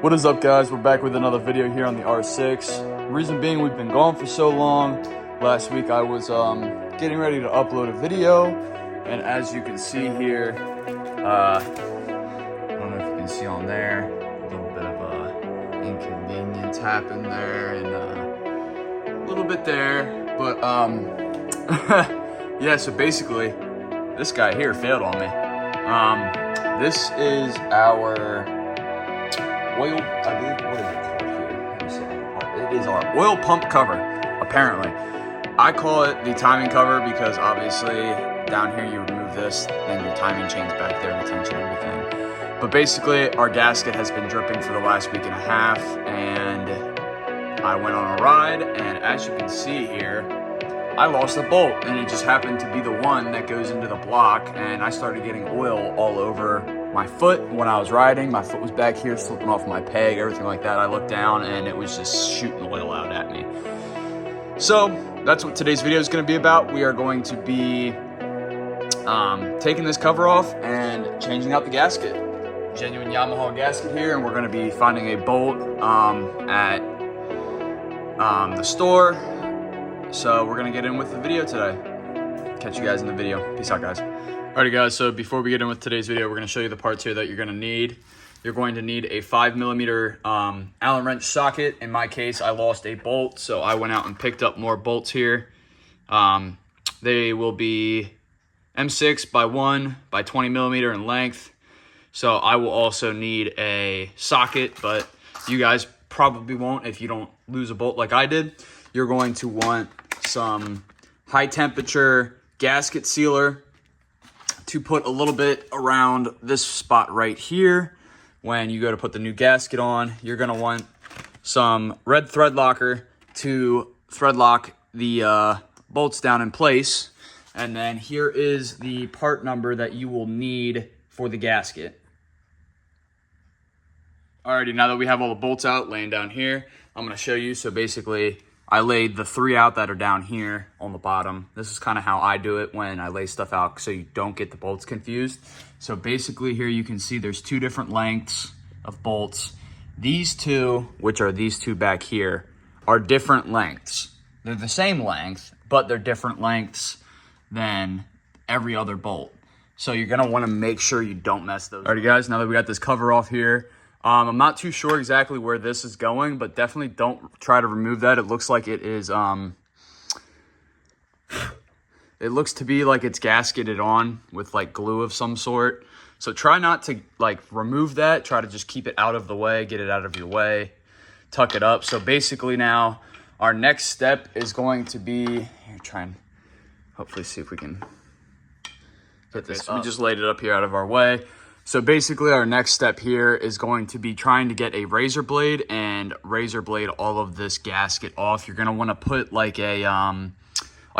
What is up, guys? We're back with another video here on the R6. Reason being, we've been gone for so long. Last week I was getting ready to upload a video, and as you can see here, I don't know if you can see on there, a little bit of a inconvenience happened there, and a little bit there, but yeah. So basically, this guy here failed on me. This is our oil, I believe, what is it called here? Let me see that part. It is our oil pump cover, apparently. I call it the timing cover because obviously down here you remove this, then your timing chain's back there, the tension and everything. But basically our gasket has been dripping for the last week and a half, and I went on a ride, and as you can see here, I lost a bolt, and it just happened to be the one that goes into the block, and I started getting oil all over my foot when I was riding. My foot was back here slipping off my peg, everything like that. I looked down and it was just shooting oil out at me. So that's what today's video is going to be about. We are going to be taking this cover off and changing out the gasket. Genuine Yamaha gasket here, and we're going to be finding a bolt at the store. So we're going to get in with the video today. Catch you guys in the video. Peace out, guys. Alrighty, guys, so before we get in with today's video, we're going to show you the parts here that you're going to need. You're going to need a 5mm Allen wrench socket. In my case, I lost a bolt, so I went out and picked up more bolts here. They will be M6 by 1 by 20mm in length. So I will also need a socket, but you guys probably won't if you don't lose a bolt like I did. You're going to want some high temperature gasket sealer to put a little bit around this spot right here. When you go to put the new gasket on, you're gonna want some red thread locker to thread lock the bolts down in place. And then here is the part number that you will need for the gasket. Alrighty, now that we have all the bolts out laying down here, I'm gonna show you. So basically, I laid the 3 out that are down here on the bottom. This is kind of how I do it when I lay stuff out so you don't get the bolts confused. So basically here you can see there's 2 different lengths of bolts. These 2, which are these 2 back here, are different lengths. They're the same length, but they're different lengths than every other bolt. So you're gonna wanna make sure you don't mess those up. Alrighty, guys, now that we got this cover off here, I'm not too sure exactly where this is going, but definitely don't try to remove that. It looks like it is, it looks to be like it's gasketed on with like glue of some sort. So try not to like remove that. Try to just keep it out of the way, get it out of your way, tuck it up. So basically now our next step is going to be, here, try and hopefully see if we can get this up. We just laid it up here out of our way. So basically our next step here is going to be trying to get a razor blade and razor blade all of this gasket off. You're gonna wanna put like a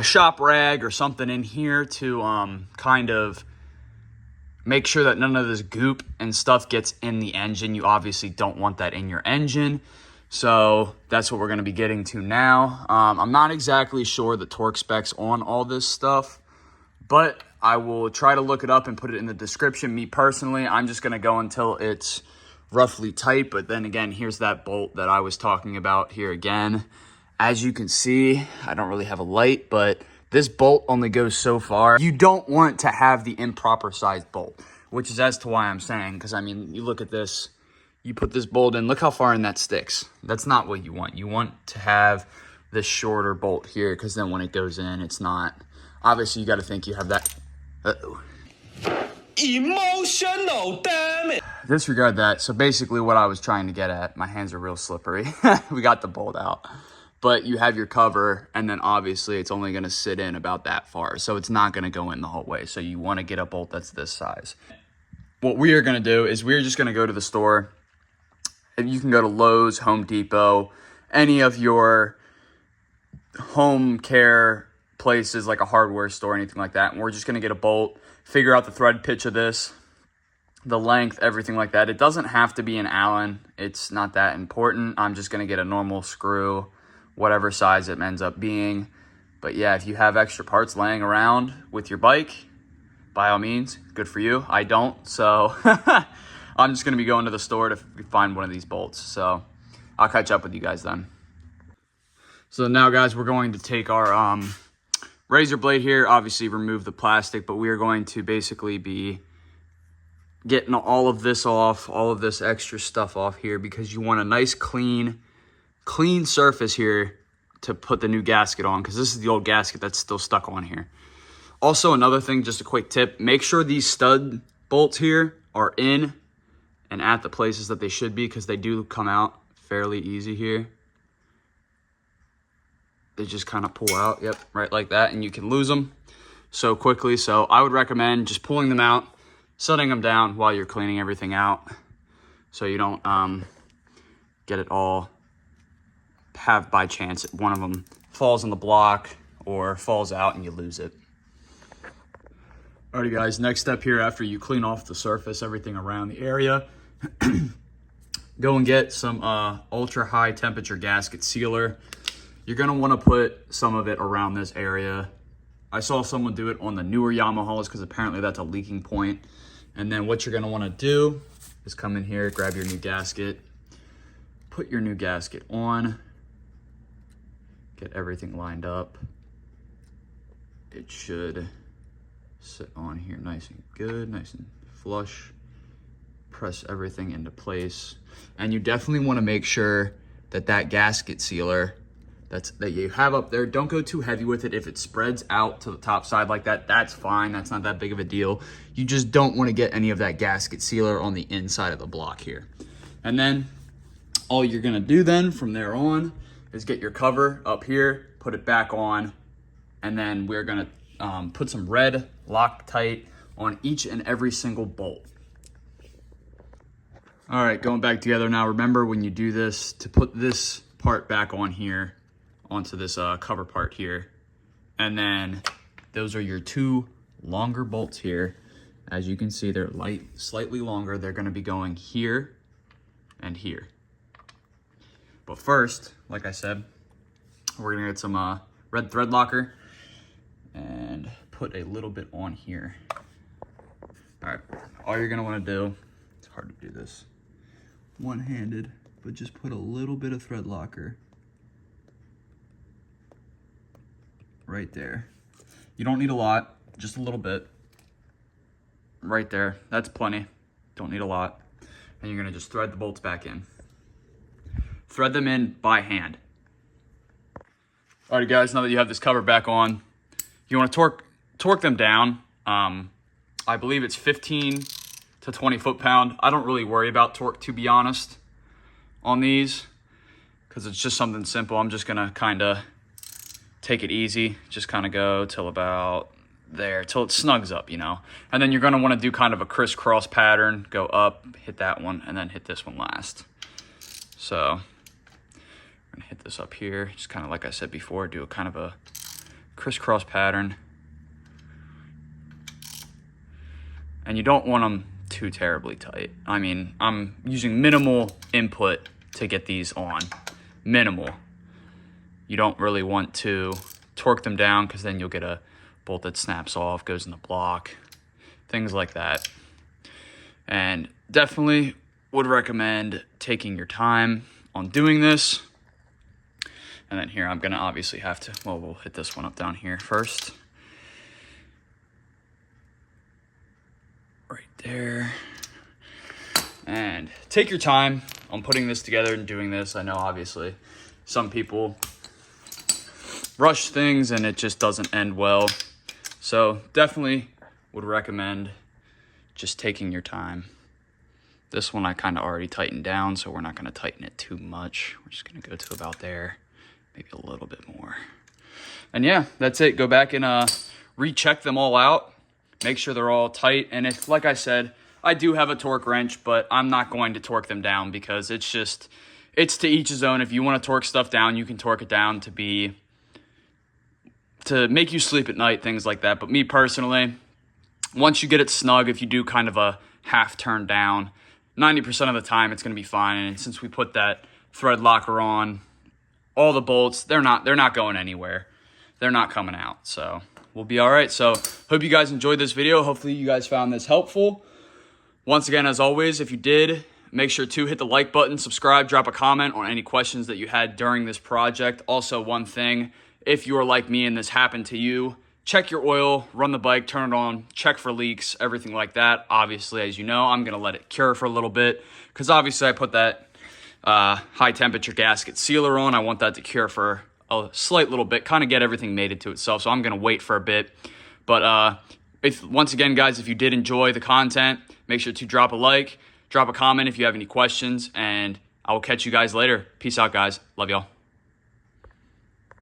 shop rag or something in here to kind of make sure that none of this goop and stuff gets in the engine. You obviously don't want that in your engine. So that's what we're gonna be getting to now. I'm not exactly sure the torque specs on all this stuff, but I will try to look it up and put it in the description. Me personally, I'm just gonna go until it's roughly tight, but then again, here's that bolt that I was talking about here again. As you can see, I don't really have a light, but this bolt only goes so far. You don't want to have the improper sized bolt, which is as to why I'm saying, because I mean, you look at this, you put this bolt in, look how far in that sticks. That's not what you want. You want to have this shorter bolt here, because then when it goes in, it's not, obviously you gotta think you have that. Emotional, damn it. Disregard that. So basically what I was trying to get at, my hands are real slippery. We got the bolt out, but you have your cover, and then obviously it's only gonna sit in about that far. So it's not gonna go in the whole way. So you wanna get a bolt that's this size. What we are gonna do is we're just gonna go to the store. You can go to Lowe's, Home Depot, any of your home care places like a hardware store, anything like that, and we're just going to get a bolt, figure out the thread pitch of this, the length, everything like that. It doesn't have to be an Allen. It's not that important. I'm just going to get a normal screw, whatever size it ends up being. But yeah, if you have extra parts laying around with your bike, by all means, good for you. I don't, so I'm just going to be going to the store to find one of these bolts. So I'll catch up with you guys then. So now, guys, we're going to take our razor blade here, obviously remove the plastic, but we are going to basically be getting all of this off, all of this extra stuff off here, because you want a nice clean surface here to put the new gasket on, because this is the old gasket that's still stuck on here. Also, another thing, just a quick tip, make sure these stud bolts here are in and at the places that they should be, because they do come out fairly easy here. They just kind of pull out, yep, right like that, and you can lose them so quickly. So I would recommend just pulling them out, setting them down while you're cleaning everything out, so you don't get it all, have by chance one of them falls on the block or falls out and you lose it. Alrighty, guys, next step here, after you clean off the surface, everything around the area, go and get some ultra high temperature gasket sealer. You're gonna wanna put some of it around this area. I saw someone do it on the newer Yamahas because apparently that's a leaking point. And then what you're gonna wanna do is come in here, grab your new gasket, put your new gasket on, get everything lined up. It should sit on here nice and good, nice and flush. Press everything into place. And you definitely wanna make sure that that gasket sealer that you have up there, don't go too heavy with it. If it spreads out to the top side like that, that's fine. That's not that big of a deal. You just don't want to get any of that gasket sealer on the inside of the block here. And then all you're gonna do then from there on is get your cover up here, put it back on, and then we're gonna put some red Loctite on each and every single bolt. All right, going back together now. Remember when you do this, to put this part back on here, onto this cover part here, and then those are your two longer bolts here. As you can see, they're slightly longer. They're going to be going here and here. But first, like I said, we're going to get some red thread locker and put a little bit on here. All right, all you're going to want to do, it's hard to do this one-handed, but just put a little bit of thread locker right there. You don't need a lot, just a little bit. Right there, that's plenty. Don't need a lot. And you're gonna just thread the bolts back in. Thread them in by hand. Alright, guys, now that you have this cover back on, you wanna torque them down. I believe it's 15 to 20 foot-pound. I don't really worry about torque, to be honest, on these, because it's just something simple. I'm just gonna kinda take it easy, just kind of go till about there, till it snugs up, you know. And then you're going to want to do kind of a crisscross pattern, go up, hit that one, and then hit this one last. So I'm going to hit this up here, just kind of like I said before, do a kind of a crisscross pattern. And you don't want them too terribly tight. I mean, I'm using minimal input to get these on, minimal. You don't really want to torque them down, because then you'll get a bolt that snaps off, goes in the block, things like that. And definitely would recommend taking your time on doing this. And then here, I'm gonna obviously have to, well, we'll hit this one up down here first. Right there. And take your time on putting this together and doing this. I know, obviously, some people rush things and it just doesn't end well. So definitely would recommend just taking your time. This one I kind of already tightened down, so we're not going to tighten it too much. We're just going to go to about there, maybe a little bit more. And yeah, that's it. Go back and recheck them all out. Make sure they're all tight. And if, like I said, I do have a torque wrench, but I'm not going to torque them down, because it's to each his own. If you want to torque stuff down, you can torque it down to make you sleep at night, things like that. But me personally, once you get it snug, if you do kind of a half turn down, 90% of the time it's going to be fine. And since we put that thread locker on, all the bolts, they're not going anywhere. They're not coming out. So we'll be all right. So hope you guys enjoyed this video. Hopefully you guys found this helpful. Once again, as always, if you did, make sure to hit the like button, subscribe, drop a comment on any questions that you had during this project. Also, one thing, if you are like me and this happened to you, check your oil, run the bike, turn it on, check for leaks, everything like that. Obviously, as you know, I'm going to let it cure for a little bit because obviously I put that high temperature gasket sealer on. I want that to cure for a slight little bit, kind of get everything mated to itself. So I'm going to wait for a bit. But once again, guys, if you did enjoy the content, make sure to drop a like, drop a comment if you have any questions, and I will catch you guys later. Peace out, guys. Love y'all.